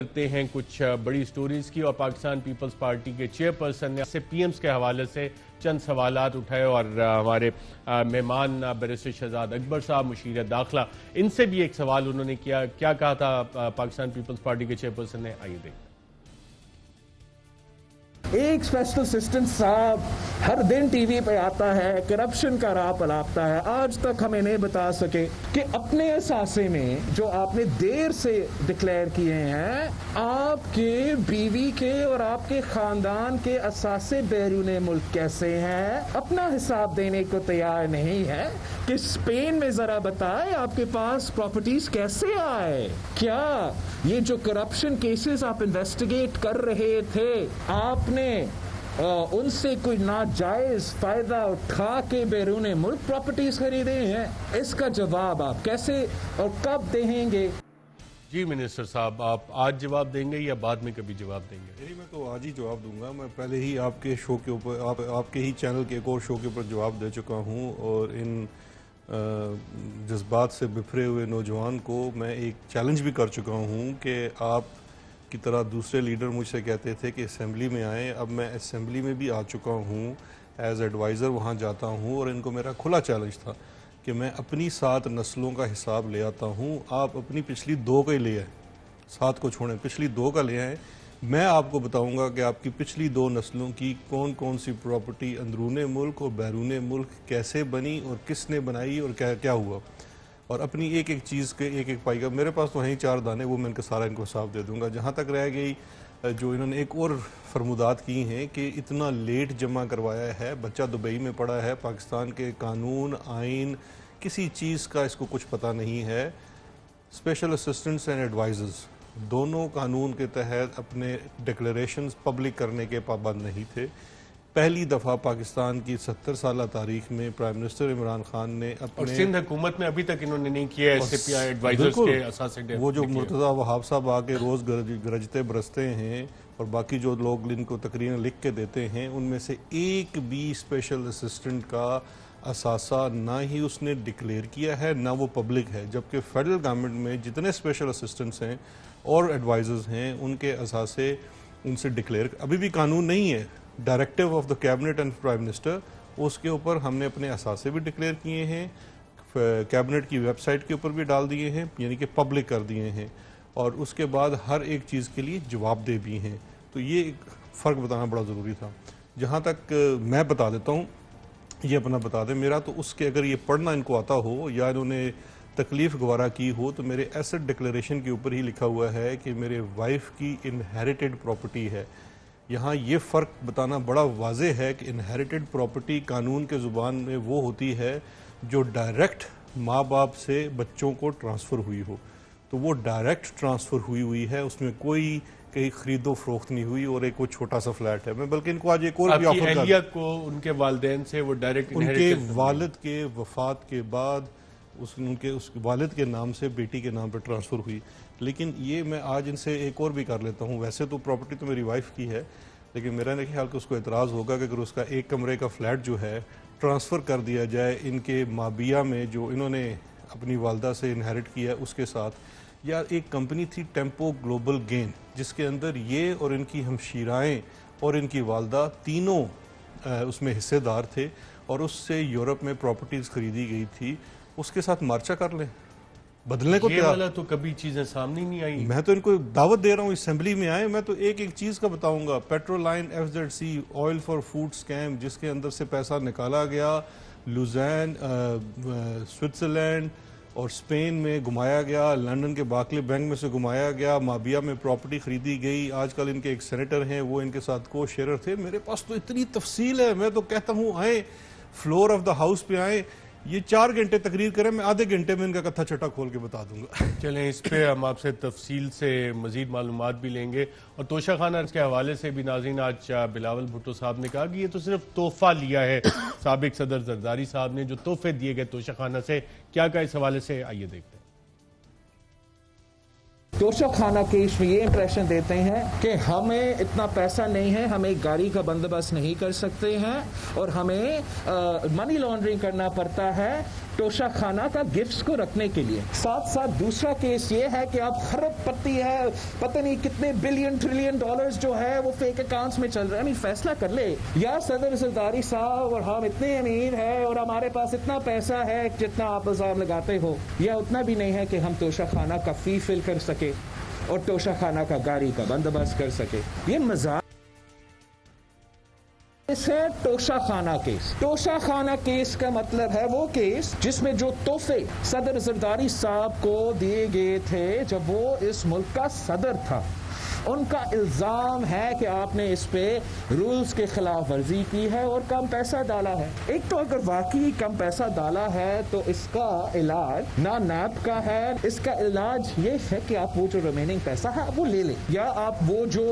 करते हैं कुछ बड़ी स्टोरीज की और पाकिस्तान पीपल्स पार्टी के चेयरपर्सन ने से पीएम्स के हवाले से चंद सवालात उठाए और हमारे मेहमान बैरिस्टर शहजाद अकबर साहब मुशीर दाखिला इनसे भी एक सवाल उन्होंने किया। क्या कहा था पाकिस्तान पीपल्स पार्टी के चेयरपर्सन ने, आइए देखते हैं। एक स्पेशल असिस्टेंट साहब हर दिन टीवी पे आता है, करप्शन का राह पलापता है, आज तक हमें नहीं बता सके कि अपने असासे में जो आपने देर से डिक्लेयर किए हैं, आपके बीवी के और आपके खानदान के असासे बैरूने मुल्क कैसे हैं, अपना हिसाब देने को तैयार नहीं है कि स्पेन में जरा बताएं आपके पास प्रॉपर्टीज कैसे आए। क्या ये जो करप्शन केसेस आप इन्वेस्टिगेट कर रहे थे, आपने उनसे कोई नाजायज फायदा उठा के बैरूने मुल्क प्रॉपर्टीज खरीदे हैं? इसका जवाब आप कैसे और कब देंगे? जी मिनिस्टर साहब, आप आज जवाब देंगे या बाद में कभी जवाब देंगे? मैं तो आज ही जवाब दूंगा। मैं पहले ही आपके शो के ऊपर आपके ही चैनल के एक और शो के ऊपर जवाब दे चुका हूं और इन जज्बात से बिफरे हुए नौजवान को मैं एक चैलेंज भी कर चुका हूं कि आप की तरह दूसरे लीडर मुझसे कहते थे कि असेंबली में आएँ। अब मैं असेंबली में भी आ चुका हूँ, एज एडवाइज़र वहाँ जाता हूँ और इनको मेरा खुला चैलेंज था कि मैं अपनी 7 नस्लों का हिसाब ले आता हूँ। आप अपनी पिछली 2 का ही ले आए, 7 को छोड़ें, पिछली 2 का ले आए। मैं आपको बताऊँगा कि आपकी पिछली 2 नस्लों की कौन कौन सी प्रॉपर्टी अंदरूने मुल्क और बैरूने मुल्क कैसे बनी और किसने बनाई और क्या क्या हुआ, और अपनी एक एक चीज़ के एक एक पाई का मेरे पास तो वहीं 4 दाने, वो मैं इनको सारा इनको हिसाब दे दूंगा। जहाँ तक रह गई जो इन्होंने एक और फरमुदात की हैं कि इतना लेट जमा करवाया है, बच्चा दुबई में पड़ा है, पाकिस्तान के कानून आइन किसी चीज़ का इसको कुछ पता नहीं है। स्पेशल असिस्टेंट्स एंड एडवाइज़र्स दोनों कानून के तहत अपने डिक्लेरेशंस पब्लिक करने के पाबंद नहीं थे। पहली दफ़ा पाकिस्तान की 70 साल तारीख में प्राइम मिनिस्टर इमरान खान ने अपने सिंध हुकूमत में अभी तक इन्होंने नहीं किया है एडवाइजर्स के असासे। वो जो मुर्तज़ा वहाब साहब आके रोज़ गरजते बरसते हैं और बाकी जो लोग इनको तकरीरें लिख के देते हैं, उनमें से एक भी स्पेशल असिस्टेंट का असासा ना ही उसने डिक्लेयर किया है, ना वो पब्लिक है। जबकि फेडरल गवर्नमेंट में जितने स्पेशल असिस्टेंट्स हैं और एडवाइज़र्स हैं, उनके असासे उनसे डिक्लेयर अभी भी कानून नहीं है। Directive of the cabinet and prime minister, उसके ऊपर हमने अपने असासे भी डिक्लेयर किए हैं, कैबिनेट की वेबसाइट के ऊपर भी डाल दिए हैं, यानी कि पब्लिक कर दिए हैं, और उसके बाद हर एक चीज़ के लिए जवाबदेह भी हैं। तो ये एक फ़र्क बताना बड़ा ज़रूरी था। जहाँ तक मैं बता देता हूँ, ये अपना बता दें, मेरा तो उसके अगर ये पढ़ना इनको आता हो या इन्होंने तकलीफ़ गवारा की हो, तो मेरे एसेट डिक्लेरेशन के ऊपर ही लिखा हुआ है कि मेरे वाइफ की इनहेरिटेड प्रॉपर्टी है। यहाँ ये फ़र्क बताना बड़ा वाज़े है कि इनहेरिटेड प्रॉपर्टी कानून के ज़ुबान में वो होती है जो डायरेक्ट माँ बाप से बच्चों को ट्रांसफ़र हुई हो। तो वो डायरेक्ट ट्रांसफ़र हुई है, उसमें कोई कहीं खरीदो फरोख्त नहीं हुई और एक वो छोटा सा फ्लैट है। मैं बल्कि इनको आज एक और भी ऑफर अहलिया को उनके वालिदैन से वो डायरेक्ट उनके वालिद के वफ़ात के बाद उस वालिद के नाम से बेटी के नाम पर ट्रांसफ़र हुई। लेकिन ये मैं आज इनसे एक और भी कर लेता हूँ। वैसे तो प्रॉपर्टी तो मेरी वाइफ की है, लेकिन मेरा नहीं ख्याल कि उसको एतराज़ होगा कि अगर उसका 1 कमरे का फ्लैट जो है ट्रांसफ़र कर दिया जाए इनके माबिया में जो इन्होंने अपनी वालदा से इनहेरिट किया है उसके साथ। या एक कंपनी थी टेम्पो ग्लोबल गेन, जिसके अंदर ये और इनकी हमशीराएँ और इनकी वालदा तीनों उसमें हिस्सेदार थे और उससे यूरोप में प्रॉपर्टीज़ ख़रीदी गई थी। उसके साथ मार्चा कर लें, बदलने को तैयार वाला तो कभी चीजें सामने नहीं आई। मैं तो इनको दावत दे रहा हूँ असेंबली में आए, मैं तो एक एक चीज़ का बताऊंगा। पेट्रोलाइन FZC oil for food scam, जिसके अंदर से पैसा निकाला गया, लुजैन स्विट्ज़रलैंड और स्पेन में घुमाया गया, लंदन के बार्कले बैंक में से घुमाया गया, माबिया में प्रॉपर्टी खरीदी गई। आजकल इनके एक सेनेटर हैं, वो इनके साथ को शेयर थे। मेरे पास तो इतनी तफसील है, मैं तो कहता हूँ आए फ्लोर ऑफ द हाउस पे आए, ये 4 घंटे तकरीर करें, मैं आधे घंटे में इनका कत्था छटा खोल के बता दूंगा। चलें, इस पे हम आपसे तफसील से मजीद मालूमात भी लेंगे। और तोशा खाना के हवाले से भी नाज़रीन, आज बिलावल भुट्टो साहब ने कहा कि ये तो सिर्फ तोहफा लिया है साबिक सदर जरदारी साहब ने, जो तोहफे दिए गए तोशा खाना से। क्या कहा इस हवाले से, आइए देखते हैं। तोशा खाना केस में ये इंप्रेशन देते हैं कि हमें इतना पैसा नहीं है, हम एक गाड़ी का बंदोबस्त नहीं कर सकते हैं और हमें मनी लॉन्ड्रिंग करना पड़ता है तोशा खाना का गिफ्ट्स को रखने के लिए। साथ साथ दूसरा केस ये है कि आप खरबपति है, पता नहीं कितने बिलियन ट्रिलियन डॉलर्स जो है वो फेक अकाउंट्स में चल रहे हैं। फैसला कर ले, या सदर जरदारी साहब और हम इतने अमीर हैं और हमारे पास इतना पैसा है जितना आप इल्जाम लगाते हो, या उतना भी नहीं है कि हम तोशा खाना का फी फिल कर सके और तोशा खाना का गाड़ी का बंदोबस्त कर सके। ये मजाक है। तोशा खाना केस, तोशा खाना केस का मतलब है वो केस जिसमें जो तोहफे सदर जरदारी साहब को दिए गए थे जब वो इस मुल्क का सदर था, उनका इल्जाम है कि आपने इस पे रूल्स के खिलाफ वर्जी की है और कम पैसा डाला है। एक तो अगर वाकई कम पैसा डाला है तो इसका इलाज ना नैब का है, इसका इलाज ये है कि आप वो जो रिमेनिंग पैसा है वो ले लें, या आप वो जो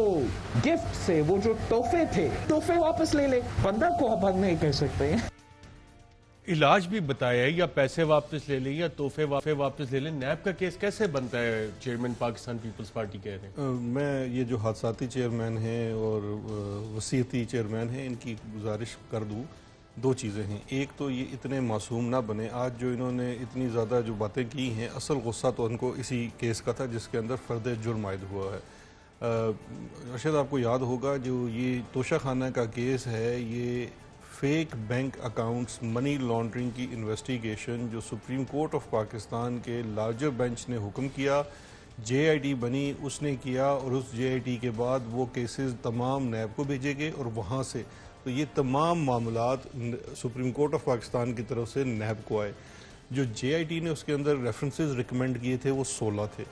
गिफ्ट से वो जो तोहफे थे तोहफे वापस ले लें। बंदा को आप बंद नहीं कर सकते हैं। इलाज भी बताया है, या पैसे वापस ले लें या तोहफे वापस ले लें। नैब का केस कैसे बनता है? चेयरमैन पाकिस्तान पीपल्स पार्टी कह रहे हैं। मैं ये जो हादसाती चेयरमैन हैं और वसीयती चेयरमैन हैं, इनकी गुजारिश कर दूँ। दो चीज़ें हैं। एक तो ये इतने मासूम ना बने। आज जो इन्होंने इतनी ज़्यादा जो बातें की हैं, असल गुस्सा तो उनको इसी केस का था जिसके अंदर फ़र्द जुर्म आयद हुआ है। शायद आपको याद होगा जो ये तोशा खाना का केस है, ये fake bank accounts money laundering की इन्वेस्टिगेशन जो सुप्रीम कोर्ट ऑफ पाकिस्तान के लार्जर बेंच ने हुक्म किया, JIT बनी उसने किया, और उस JIT के बाद वो केसेस तमाम नैब को भेजे गए और वहाँ से तो ये तमाम मामलात सुप्रीम कोर्ट ऑफ पाकिस्तान की तरफ से नैब को आए। जो JIT ने उसके अंदर रेफरेंसेस रिकमेंड किए थे वो 16 थे।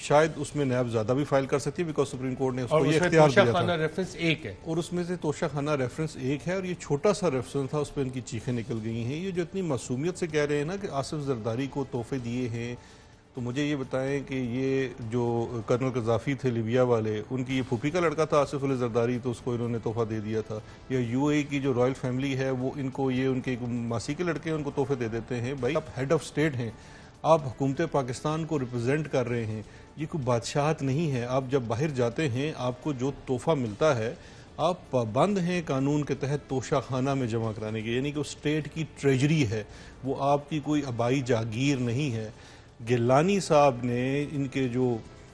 शायद उसमें नैब ज़्यादा भी फाइल कर सकती है बिकॉज सुप्रीम कोर्ट ने उसको ये इख्तियार दिया था। रेफरेंस एक है और उसमें से तोशा खाना रेफरेंस एक है और ये छोटा सा रेफरेंस था, उस पर इनकी चीखें निकल गई हैं। ये जो इतनी मासूमियत से कह रहे हैं ना कि आसिफ जरदारी को तोहफे दिए हैं, तो मुझे ये बताएं कि ये जो कर्नल कज़ाफ़ी थे लिबिया वाले, उनकी ये फूफी का लड़का था आसिफ अली जरदारी, तो उसको इन्होंने तोहफा दे दिया था। या UAE की जो रॉयल फैमिली है वो इनको ये उनके मासी के लड़के उनको तोहफे दे देते हैं। भाई आप हेड ऑफ स्टेट हैं, आप हुकूमत पाकिस्तान को रिप्रेजेंट कर रहे हैं, ये कोई बादशाहत नहीं है। आप जब बाहर जाते हैं आपको जो तोहफा मिलता है आप पाबंद हैं कानून के तहत तोशा खाना में जमा कराने के, यानी कि उस स्टेट की ट्रेजरी है, वो आपकी कोई आबाई जागीर नहीं है। गिलानी साहब ने इनके जो,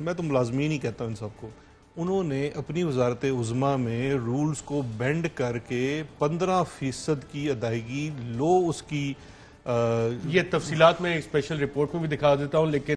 मैं तो मुलाजमीन ही कहता हूँ इन सबको, उन्होंने अपनी वजारत उज़्मा में रूल्स को बेंड करके 15% की अदायगी लो उसकी ये तफसीलात में एक स्पेशल रिपोर्ट में भी दिखा देता हूँ, लेकिन